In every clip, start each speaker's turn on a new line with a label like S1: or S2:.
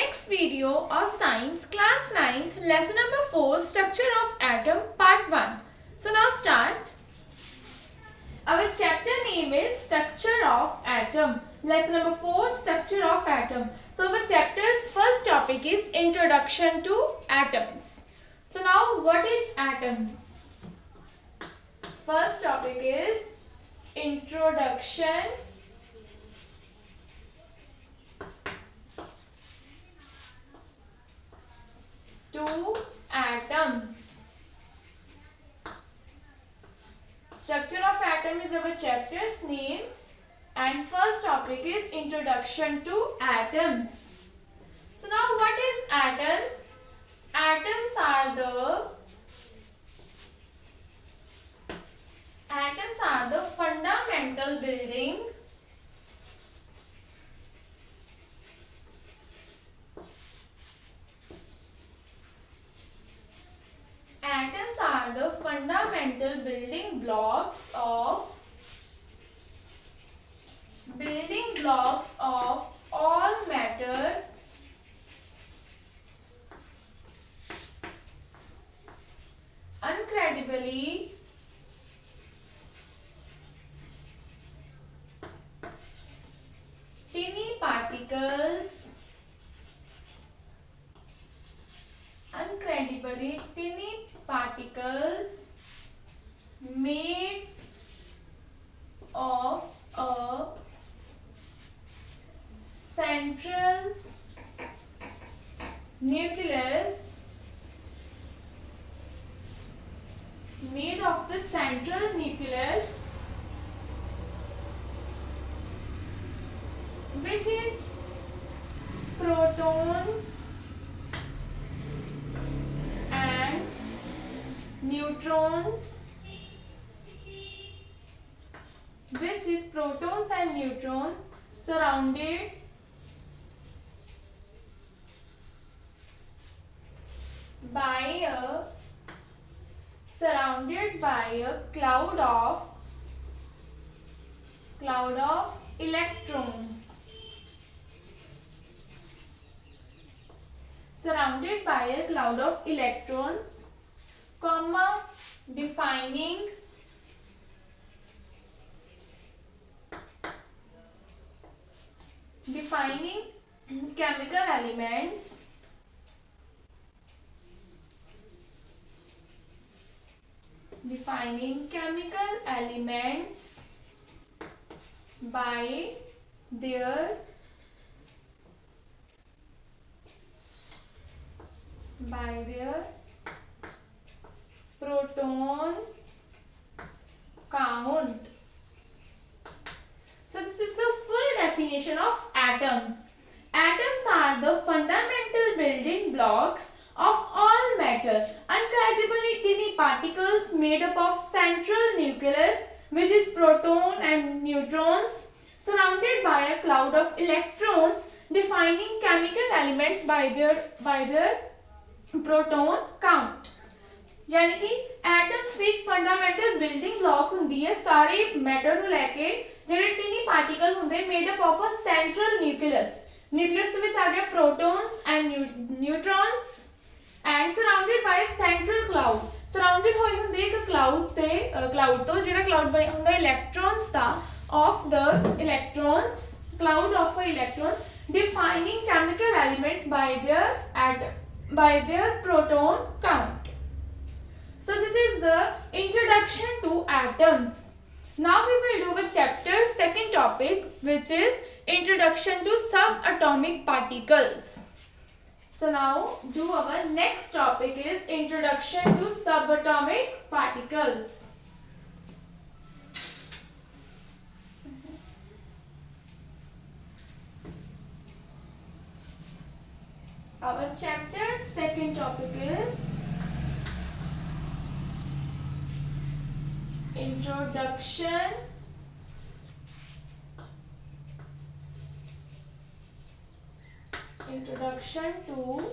S1: next video of Science Class 9th Lesson number 4 Structure of Atom Part 1. So now start. Our chapter name is Structure of Atom. Lesson number 4 Structure of Atom. So our chapter's first topic is Introduction to Atoms. So now what is atoms? First topic is Introduction to atoms. Structure of atom is our chapter's name and first topic is Introduction to Atoms. So now what is atoms? Atoms are the fundamental building blocks of all matter incredibly tiny particles made of a central nucleus which is protons and neutrons surrounded by a cloud of electrons. Comma, defining chemical elements by their proton count. So this is the full definition of atoms. Atoms are the fundamental building blocks of all matter, incredibly tiny particles made up of central nucleus, which is proton and neutrons, surrounded by a cloud of electrons, defining chemical elements by their proton count. यानी कि atoms ਦੀ fundamental building block ਹੁੰਦੀ ਹੈ ਸਾਰੇ matter ਨੂੰ ਲੈ ਕੇ ਜਿਹੜੇ ਟਿਨੀ ਪਾਰਟੀਕਲ ਹੁੰਦੇ made up of a central nucleus ਦੇ ਵਿੱਚ ਆ ਗਿਆ protons and neutrons and surrounded by a central cloud surrounded ਹੋਏ ਹੁੰਦੇ ਇੱਕ ਕਲਾਉਡ ਤੋਂ ਜਿਹੜਾ ਕਲਾਉਡ ਬਣੇ ਹੁੰਦਾ ਇਲੈਕਟ੍ਰੋਨਸ ਦਾ of the electrons cloud of electrons defining chemical elements by their proton count. So this is the introduction to atoms. Now we will do a chapter second topic, which is introduction to subatomic particles. So now do our next topic is introduction to subatomic particles. Our chapter's second topic is Introduction to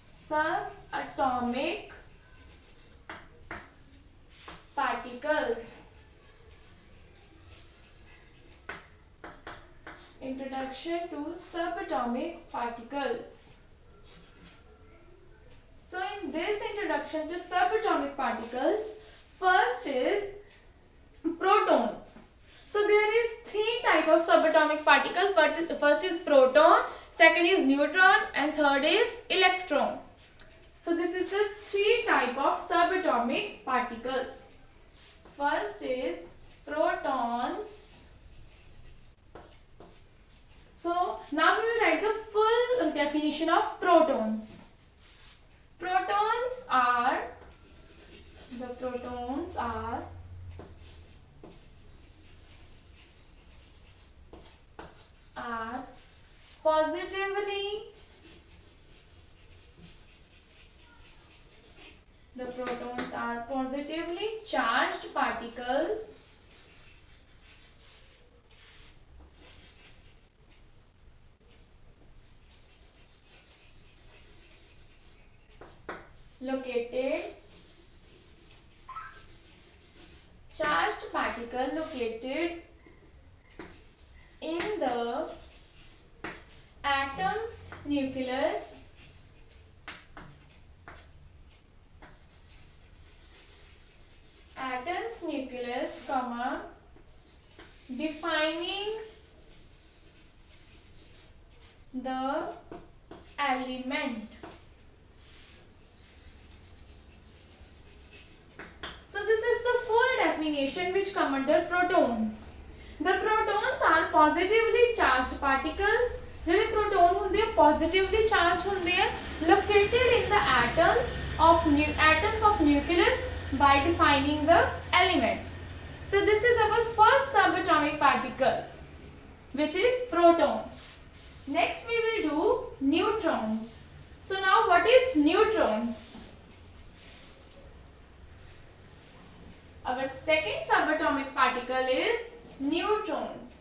S1: subatomic particles. Introduction to subatomic particles. So in this introduction to subatomic particles, first is protons. So there is three type of subatomic particles. First is proton, second is neutron, and third is electron. So this is the three type of subatomic particles. First is protons. So now we will write the full definition of protons. Protons are positively charged particles located in the atom's nucleus comma, defining the element. So this is the full definition which come under protons. The protons are positively charged particles. ਜਿਹੜੇ proton ਹੁੰਦੇ ਆ positively charged ਹੁੰਦੇ ਆ, located in the atoms of nucleus by defining the element. So this is our first subatomic particle, which is proton. Next we will do neutrons. So now what is neutrons? Our second subatomic particle is neutrons.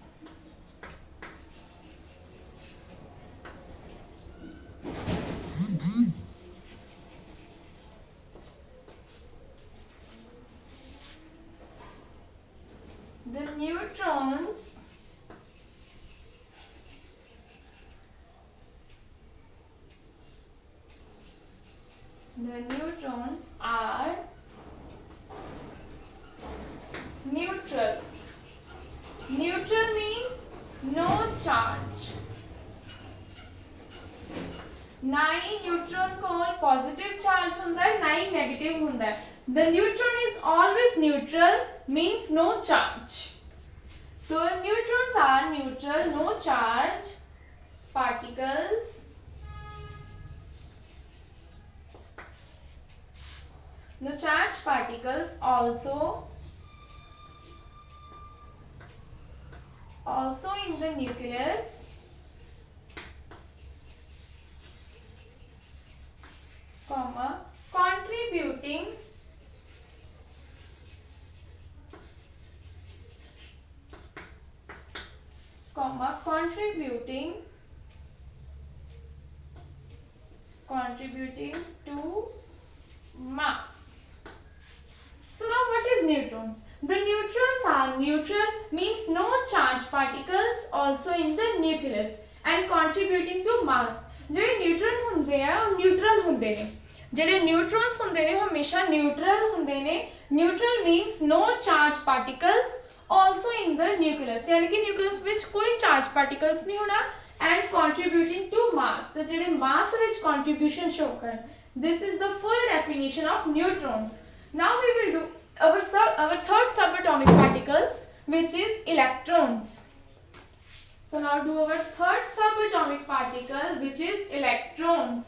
S1: The neutrons are neutral. Neutral means no charge. ना ही neutron को positive charge होता है, ना ही negative होता है. The neutron is always neutral, means no charge. So neutrons are neutral, no charge particles also in the nucleus comma contributing to mass. So now what is neutrons? The neutrons are neutral, means no charge particles also in the nucleus and contributing to mass. ਜਿਹੜੇ ਨਿਊਟਰਨ ਹੁੰਦੇ ਆ ਉਹ neutral ਹੁੰਦੇ ਨੇ, ਜਿਹੜੇ ਨਿਊਟਰॉन्स ਹੁੰਦੇ ਨੇ ਉਹ ਹਮੇਸ਼ਾ ਨਿਊਟਰਲ ਹੁੰਦੇ ਨੇ. Neutral means no charge particles also in the nucleus, ਯਾਨੀ ਕਿ ਨਿਊਕਲੀਅਸ ਵਿੱਚ ਕੋਈ ਚਾਰਜ ਪਾਰਟੀਕਲਸ ਨਹੀਂ ਹੋਣਾ and contributing to mass. ਤੇ ਜਿਹੜੇ mass ਵਿੱਚ contribution show ਕਰਨ. This is the full definition of neutrons. Now we will do our third subatomic particles, which is electrons. So now do our third subatomic particle, which is electrons.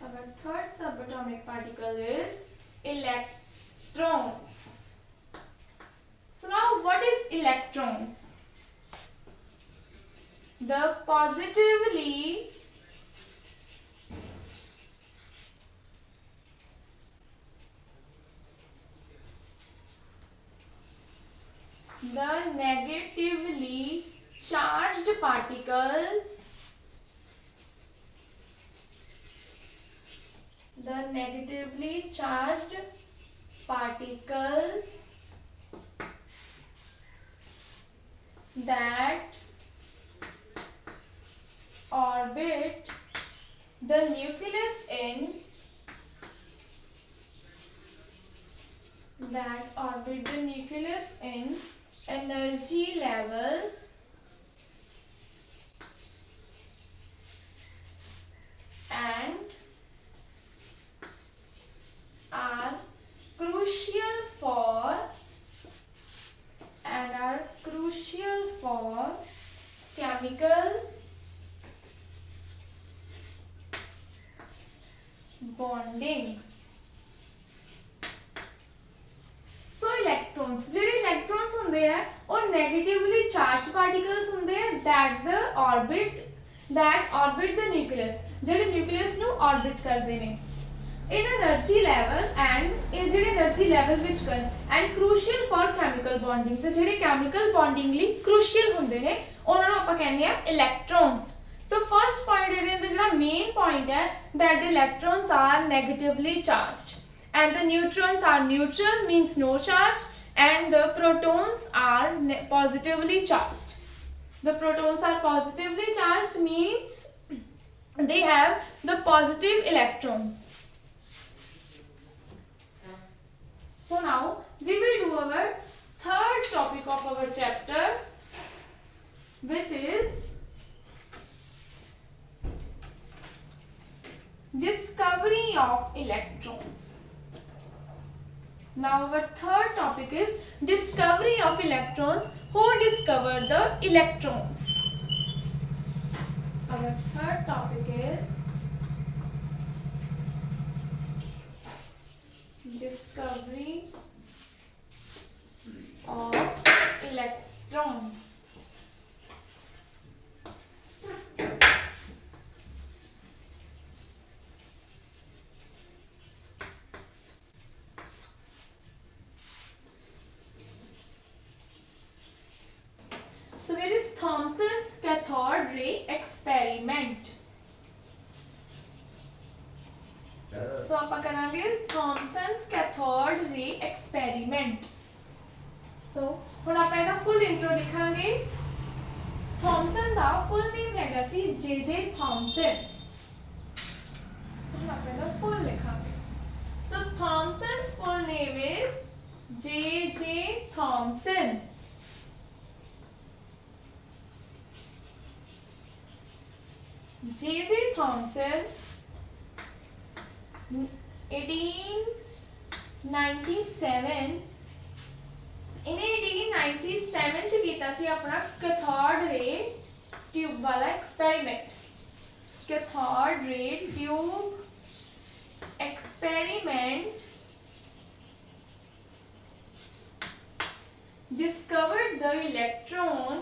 S1: Our third subatomic particle is electrons. So now what is electrons? The positively the negatively charged particles that orbit the nucleus in energy levels and are crucial for chemical bonding. So electrons, ਜਿਹੜੇ electrons ਹੁੰਦੇ ਆ ਉਹ negatively charged particles ਹੁੰਦੇ ਆ that orbit the nucleus, ਜਿਹੜੇ nucleus ਨੂੰ orbit ਕਰਦੇ ਨੇ in energy level and ਇਹ ਜਿਹੜੇ energy level ਵਿੱਚ ਕਰਨ and crucial for chemical bonding, ਤੇ ਜਿਹੜੇ chemical bonding ਲਈ crucial ਹੁੰਦੇ ਨੇ ਉਹਨਾਂ ਨੂੰ ਆਪਾਂ ਕਹਿੰਦੇ ਆ electrons. So first point ਇਹਦੇ ਅੰਦਰ ਜਿਹੜਾ main point ਹੈ that the electrons are negatively charged and the neutrons are neutral, means no charge, and the protons are positively charged. The protons are positively charged means they have the positive electrons. So now we will do our third topic of our chapter, which is discovery of electrons. Now our third topic is discovery of electrons. Who discovered the electrons? Our third topic is discovery of electrons. So where is Thomson's cathode ray experiment? So ਆਪਾਂ ਕਰਾਂਗੇ Thomson's cathode ray experiment. So ਹੁਣ ਆਪਾਂ ਇਹਦਾ full intro ਲਿਖਾਂਗੇ. Thomson ਦਾ full name ਹੈਗਾ ਸੀ J.J. Thomson. ਹੁਣ ਆਪਾਂ ਇਹਦਾ full ਲਿਖਾਂਗੇ. So Thomson's full name is J.J. Thomson. J.J. Thomson 1897 ਇਹਨੇ 1897 ਚ ਕੀਤਾ ਸੀ ਆਪਣਾ cathode ray tube ਵਾਲਾ experiment. Cathode ray tube experiment discovered the electron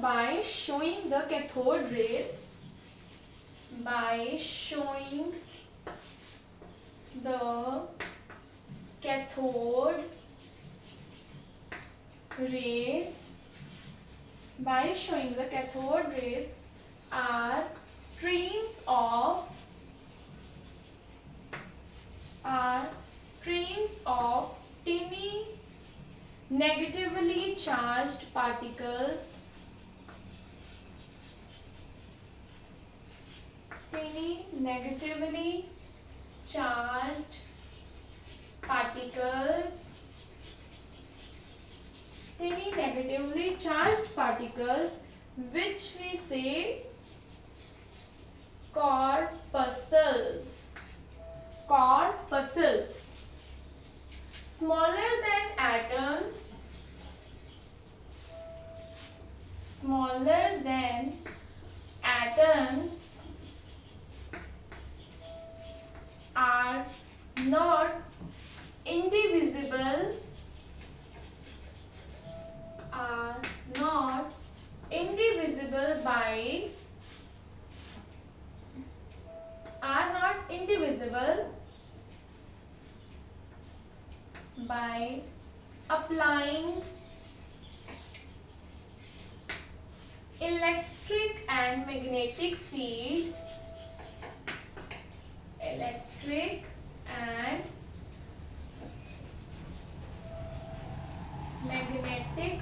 S1: by showing the cathode rays by showing the cathode rays are streams of tiny negatively charged particles which we say corpuscles. Smaller than atoms are not indivisible by applying electric and magnetic field, electric and magnetic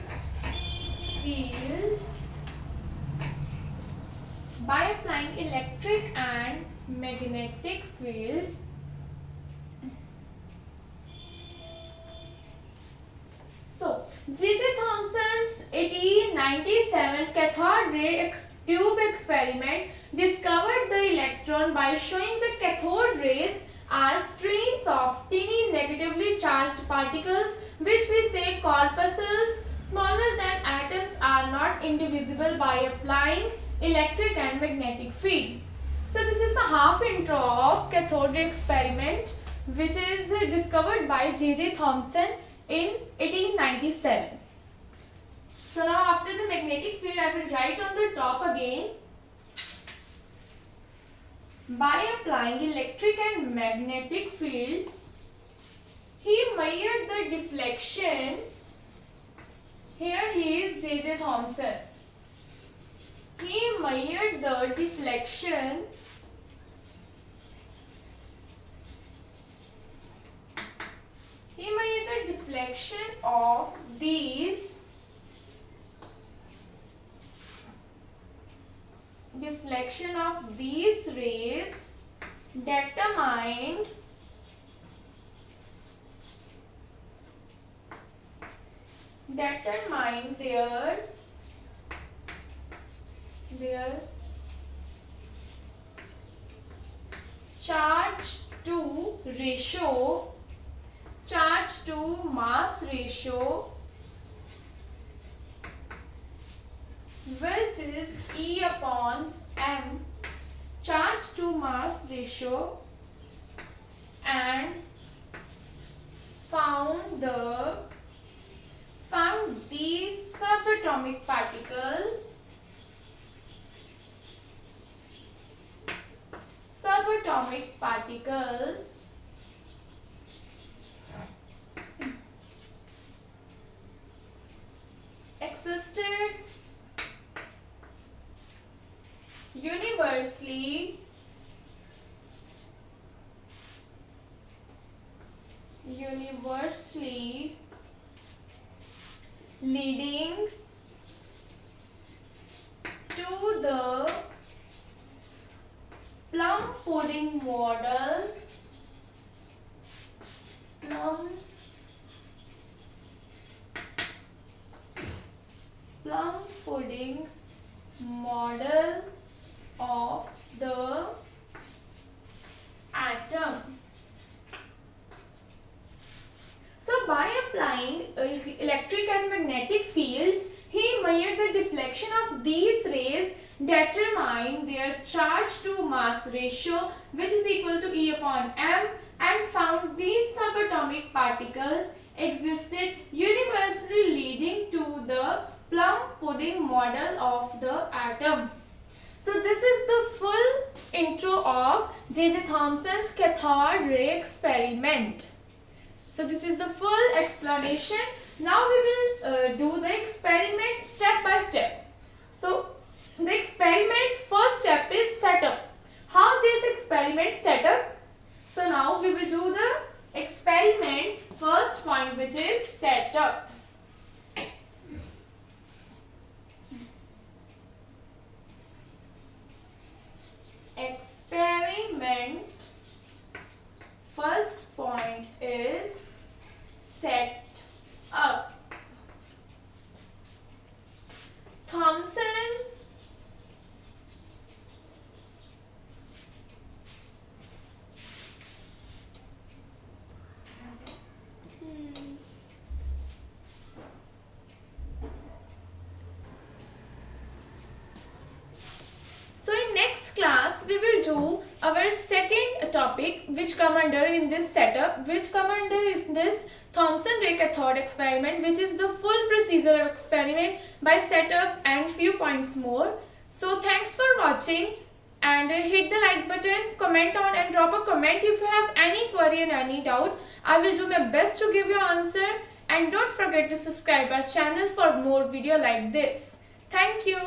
S1: field. By applying electric and magnetic field, so J.J. Thomson's 1897 cathode ray tube experiment discovered the electron by showing the cathode rays are streams of teeny negatively charged particles which we say corpuscles smaller than atoms are not indivisible by applying electric and magnetic field. So this is the half intro of cathode ray experiment which is discovered by J.J. Thomson in 1897. So now after the magnetic field I will write on the top again. By applying electric and magnetic fields, he measured the deflection. Here he is J.J. Thomson. He measured the deflection of these rays, determined their charge to mass ratio, which is E upon m, charge to mass ratio, and found these subatomic particles existed universally leading to the plum pudding model of the atom. So by applying electric and magnetic fields, he measured the deflection of these rays, determined their charge to mass ratio which is equal to E upon m, and found these subatomic particles existed universally leading to the plum pudding model of the atom. So this is the full intro of J.J. Thomson's cathode ray experiment. So this is the full explanation. Now we will do the experiment step by step. So the experiment's first step is setup. How this experiment set up? So now we will do the experiment's first point, which is setup. Experiment first point is set up. Thomson we will do our second topic which come under in this setup, which come under is this Thomson ray cathode experiment, which is the full procedure of experiment by setup and few points more. So thanks for watching, and hit the like button, comment on and drop a comment if you have any query and any doubt. I will do my best to give you answer, and don't forget to subscribe our channel for more video like this. Thank you.